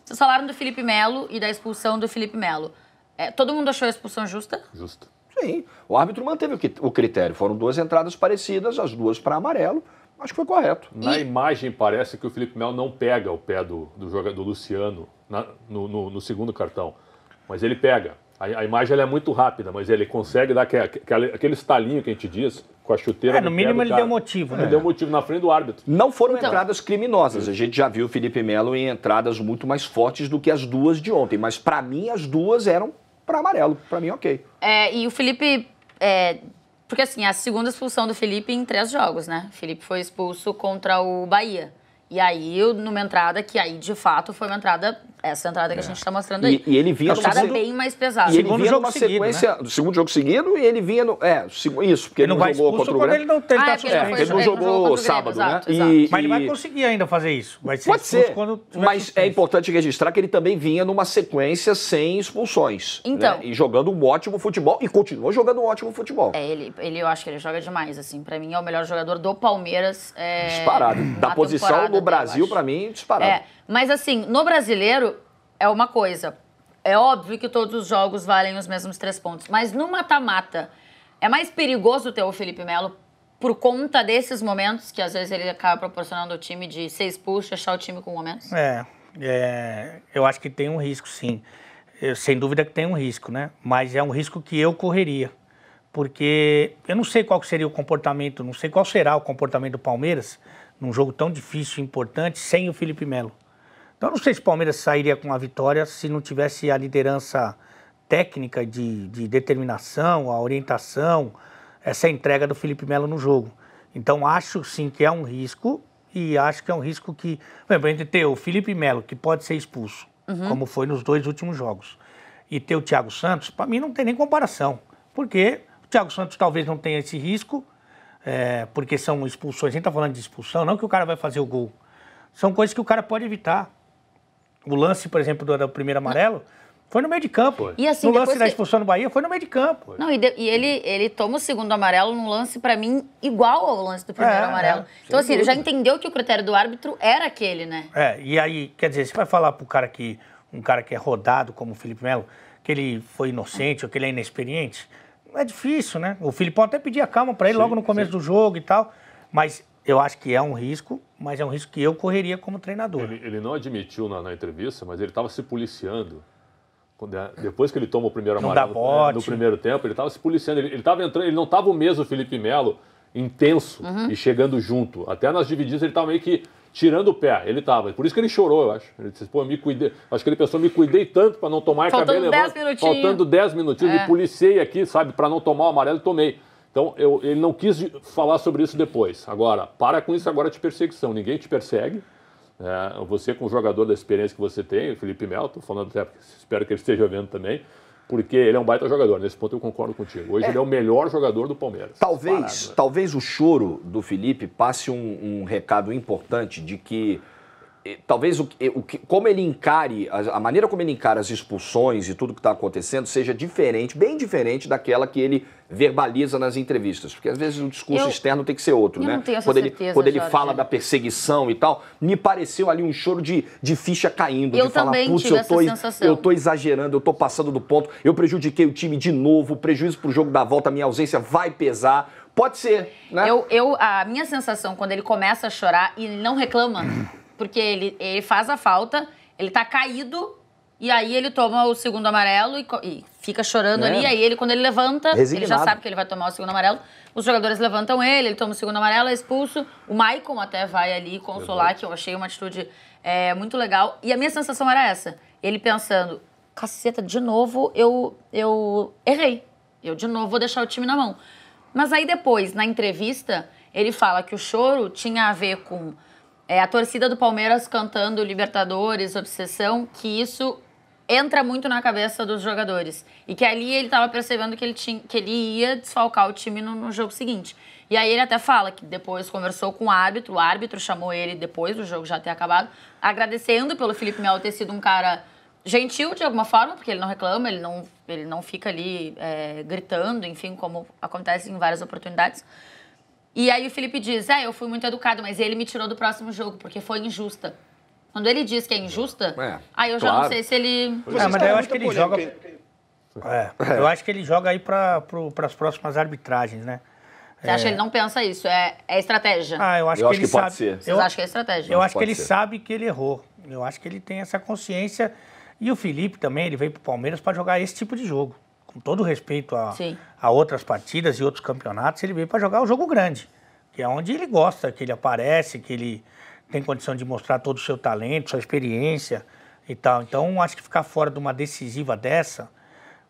Vocês falaram do Felipe Melo e da expulsão do Felipe Melo. Todo mundo achou a expulsão justa? Justa. Sim, o árbitro manteve o critério. Foram 2 entradas parecidas, as 2 para amarelo. Acho que foi correto. Na imagem parece que o Felipe Melo não pega o pé do jogador Luciano no segundo cartão. Mas ele pega. A imagem ela é muito rápida, mas ele consegue dar aquele estalinho que a gente diz com a chuteira. No mínimo ele deu motivo, né? Ele deu motivo na frente do árbitro. Não foram entradas criminosas. A gente já viu o Felipe Melo em entradas muito mais fortes do que as 2 de ontem. Mas para mim as 2 eram para amarelo. Para mim, ok. E o Felipe... Porque assim, a segunda expulsão do Felipe em 3 jogos, né? O Felipe foi expulso contra o Bahia. E aí, numa entrada que aí, de fato, foi uma entrada... Essa entrada que a gente está mostrando aí. E ele vinha... Uma entrada bem mais pesada. E ele vinha numa sequência... Do segundo jogo seguido, e ele vinha... Isso, porque ele não jogou contra o Grêmio. Ele não jogou sábado, né? Mas ele vai conseguir ainda fazer isso. Vai ser Pode ser, mas é importante registrar que ele também vinha numa sequência sem expulsões. Então... Né? E jogando um ótimo futebol, e continuou jogando um ótimo futebol. Eu acho que ele joga demais, assim. Pra mim, é o melhor jogador do Palmeiras. Disparado. Da posição no Brasil, pra mim, disparado. Mas assim, no Brasileiro, é uma coisa. É óbvio que todos os jogos valem os mesmos 3 pontos. Mas no mata-mata, é mais perigoso ter o Felipe Melo por conta desses momentos que às vezes ele acaba proporcionando ao time de ser expulso, deixar o time com momentos? Eu acho que tem um risco, sim. Sem dúvida que tem um risco, né? Mas é um risco que eu correria. Porque eu não sei qual seria o comportamento, não sei qual será o comportamento do Palmeiras num jogo tão difícil e importante sem o Felipe Melo. Então, eu não sei se o Palmeiras sairia com a vitória se não tivesse a liderança técnica de determinação, a orientação, essa entrega do Felipe Melo no jogo. Então, acho sim que é um risco e acho que é um risco que... Por exemplo, a gente ter o Felipe Melo, que pode ser expulso, como foi nos 2 últimos jogos, e ter o Thiago Santos, para mim não tem nem comparação. Porque o Thiago Santos talvez não tenha esse risco, porque são expulsões. A gente está falando de expulsão, não que o cara vai fazer o gol. São coisas que o cara pode evitar. O lance, por exemplo, do primeiro amarelo foi no meio de campo. E assim, no lance da expulsão no Bahia foi no meio de campo. Não, e ele toma o segundo amarelo num lance, pra mim, igual ao lance do primeiro amarelo. Então, assim, ele já entendeu que o critério do árbitro era aquele, né? E aí, quer dizer, você vai falar pro cara que um cara que é rodado como o Felipe Melo, que ele foi inocente ou que ele é inexperiente, é difícil, né? O Filipão até pedia calma para ele logo no começo do jogo e tal, mas eu acho que é um risco, mas é um risco que eu correria como treinador. Ele não admitiu na entrevista, mas ele estava se policiando. Depois que ele toma o primeiro amarelo no primeiro tempo, ele estava se policiando. Ele estava entrando, ele não estava o mesmo Felipe Melo intenso e chegando junto. Até nas divididas ele estava meio que tirando o pé. Ele estava. Por isso que ele chorou, eu acho. Ele disse, pô, me cuidei. Acho que ele pensou, me cuidei tanto para não tomar. Faltando 10 minutinhos. Faltando 10 minutinhos, me policiei aqui, sabe, para não tomar o amarelo e tomei. Então, ele não quis falar sobre isso depois. Agora, para com isso agora de perseguição. Ninguém te persegue. Você, com o jogador da experiência que você tem, o Felipe Melo, estou falando até, espero que ele esteja vendo também, porque ele é um baita jogador. Nesse ponto eu concordo contigo. Hoje ele é o melhor jogador do Palmeiras. Talvez o choro do Felipe passe um recado importante de que talvez como ele encare, a maneira como ele encara as expulsões e tudo que está acontecendo seja diferente, bem diferente daquela que ele verbaliza nas entrevistas. Porque às vezes o discurso externo tem que ser outro, né? Não tenho essa certeza, quando ele fala da perseguição e tal, me pareceu ali um choro de ficha caindo. Eu também tive essa sensação. Eu tô exagerando, eu tô passando do ponto, eu prejudiquei o time de novo, o prejuízo pro jogo da volta, a minha ausência vai pesar. Pode ser, né? A minha sensação, quando ele começa a chorar e ele não reclama... Porque ele faz a falta, ele tá caído, e aí ele toma o segundo amarelo e fica chorando ali. E aí, quando ele levanta, resignado. Ele já sabe que ele vai tomar o segundo amarelo. Os jogadores levantam ele toma o segundo amarelo, é expulso. O Maicon até vai ali consolar, que eu achei uma atitude muito legal. E a minha sensação era essa. Ele pensando, caceta, de novo eu errei. Eu, de novo, vou deixar o time na mão. Mas aí depois, na entrevista, ele fala que o choro tinha a ver com... a torcida do Palmeiras cantando Libertadores, Obsessão, que isso entra muito na cabeça dos jogadores. E que ali ele estava percebendo que ele ia desfalcar o time no jogo seguinte. E aí ele até fala que depois conversou com o árbitro chamou ele depois do jogo já ter acabado, agradecendo pelo Felipe Melo ter sido um cara gentil de alguma forma, porque ele não reclama, ele não fica ali gritando, enfim, como acontece em várias oportunidades. E aí o Felipe diz, eu fui muito educado, mas ele me tirou do próximo jogo, porque foi injusta. Quando ele diz que é injusta, aí eu já claro. não sei se ele... Mas daí eu acho que ele joga... eu acho que ele joga aí para as próximas arbitragens, né? Você acha que ele não pensa isso? É estratégia? Eu acho que ele pode sabe. ser. Vocês acham que é estratégia? Eu acho que ele ser. sabe que ele errou. Eu acho que ele tem essa consciência. E o Felipe também, ele veio para o Palmeiras para jogar esse tipo de jogo. Com todo respeito a outras partidas e outros campeonatos, ele veio para jogar o jogo grande, que é onde ele gosta, que ele aparece, que ele tem condição de mostrar todo o seu talento, sua experiência e tal. Então, acho que ficar fora de uma decisiva dessa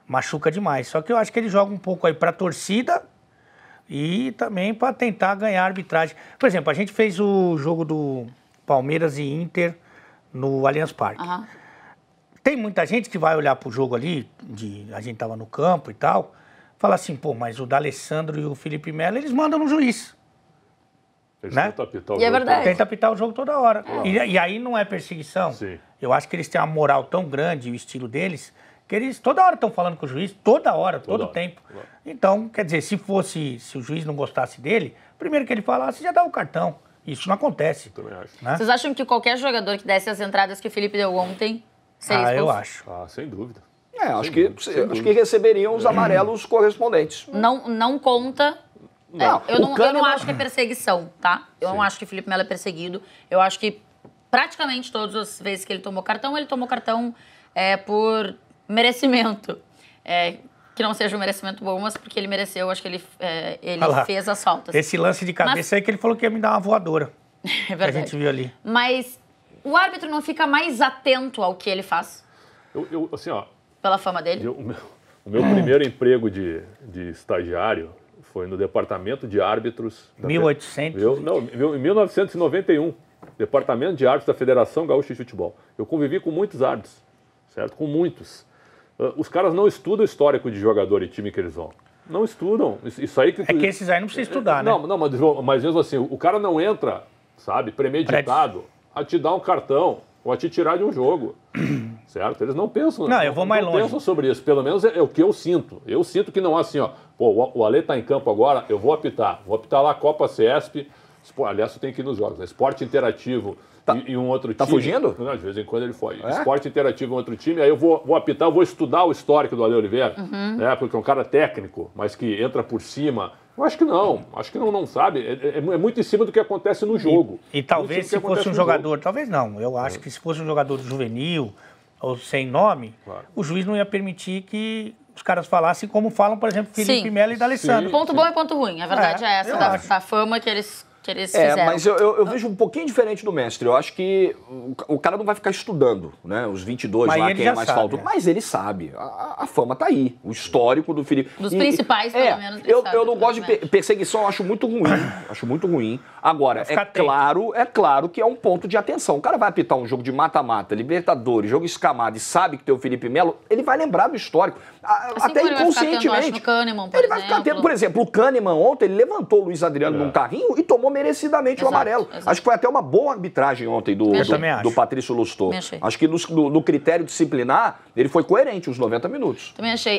machuca demais. Só que eu acho que ele joga um pouco aí para a torcida e também para tentar ganhar a arbitragem. Por exemplo, a gente fez o jogo do Palmeiras e Inter no Allianz Parque. Tem muita gente que vai olhar pro jogo ali, a gente tava no campo e tal, fala assim, pô, mas o D'Alessandro e o Felipe Melo, eles mandam no juiz. Eles né? tentam apitar o E é jogo verdade. Tenta apitar o jogo toda hora. E aí não é perseguição. Sim. Eu acho que eles têm uma moral tão grande, o estilo deles, que eles toda hora estão falando com o juiz, toda hora, todo hora. tempo. Então, quer dizer, se o juiz não gostasse dele, primeiro que ele falasse, já dá o cartão. Isso não acontece. Também acho. Né? Vocês acham que qualquer jogador que desse as entradas que o Felipe deu ontem seria expulso? Eu acho. Ah, sem dúvida. Acho que receberiam os amarelos correspondentes. Não conta. Não, Eu o não Kahneman- acho que é perseguição, tá? Eu não acho que o Felipe Melo é perseguido. Eu acho que praticamente todas as vezes que ele tomou cartão por merecimento. Que não seja um merecimento bom, mas porque ele mereceu, acho que ele Olha lá. fez as faltas. Esse lance de cabeça aí que ele falou que ia me dar uma voadora. É Que a verdade. gente viu ali. Mas o árbitro não fica mais atento ao que ele faz, Assim, ó, pela fama dele? o meu primeiro emprego de estagiário foi no departamento de árbitros... 1800. Em 1991, departamento de árbitros da Federação Gaúcha de Futebol. Eu convivi com muitos árbitros, certo? Com muitos. Os caras não estudam o histórico de jogador e time que eles vão. Não estudam. Isso aí que É que esses aí não precisa estudar, né? Não, mas mesmo assim, o cara não entra, sabe, premeditado a te dar um cartão ou a te tirar de um jogo. Certo? Eles não pensam. Não, eu vou mais longe. Não pensam sobre isso. Pelo menos é o que eu sinto. Eu sinto que não é assim, ó. Pô, o Ale tá em campo agora, eu vou apitar. Vou apitar lá a Copa CESP. Aliás, eu tenho que ir nos jogos, né? Esporte Interativo e um outro time. Tá fugindo? Não, de vez em quando ele foi. Esporte Interativo e um outro time. Aí eu vou apitar, eu vou estudar o histórico do Ale Oliveira. Né? Porque é um cara técnico, mas que entra por cima. Eu acho que não. Acho que não sabe. É muito em cima do que acontece no jogo. E talvez se fosse um jogador, talvez não, eu acho que se fosse um jogador juvenil ou sem nome, o juiz não ia permitir que os caras falassem como falam, por exemplo, Felipe Melo e D'Alessandro. Ponto bom e ponto ruim. A verdade é essa, eu da acho. fama que eles fizeram. Mas eu vejo um pouquinho diferente do mestre. Eu acho que o cara não vai ficar estudando, né? Os 22 Mas lá, ele quem já é mais sabe, falto. né? Mas ele sabe. A fama tá aí. O histórico do Felipe. Dos principais, pelo menos, ele sabe, eu não gosto de provavelmente. perseguição, eu acho muito ruim. Acho muito ruim. Agora, Vai ficar atento. claro que é um ponto de atenção. O cara vai apitar um jogo de mata-mata, Libertadores, jogo escamado e sabe que tem o Felipe Melo, ele vai lembrar do histórico. Até como ele vai ficar atento, inconscientemente. acho, no Kahneman, por Ele vai ficar atento. exemplo. Por exemplo, o Kahneman ontem, ele levantou o Luiz Adriano num carrinho e tomou merecidamente o Exato, amarelo. exato. Acho que foi até uma boa arbitragem ontem do também acho. Patrício Lustô. Também achei. Acho que no critério disciplinar, ele foi coerente os 90 minutos. Também achei.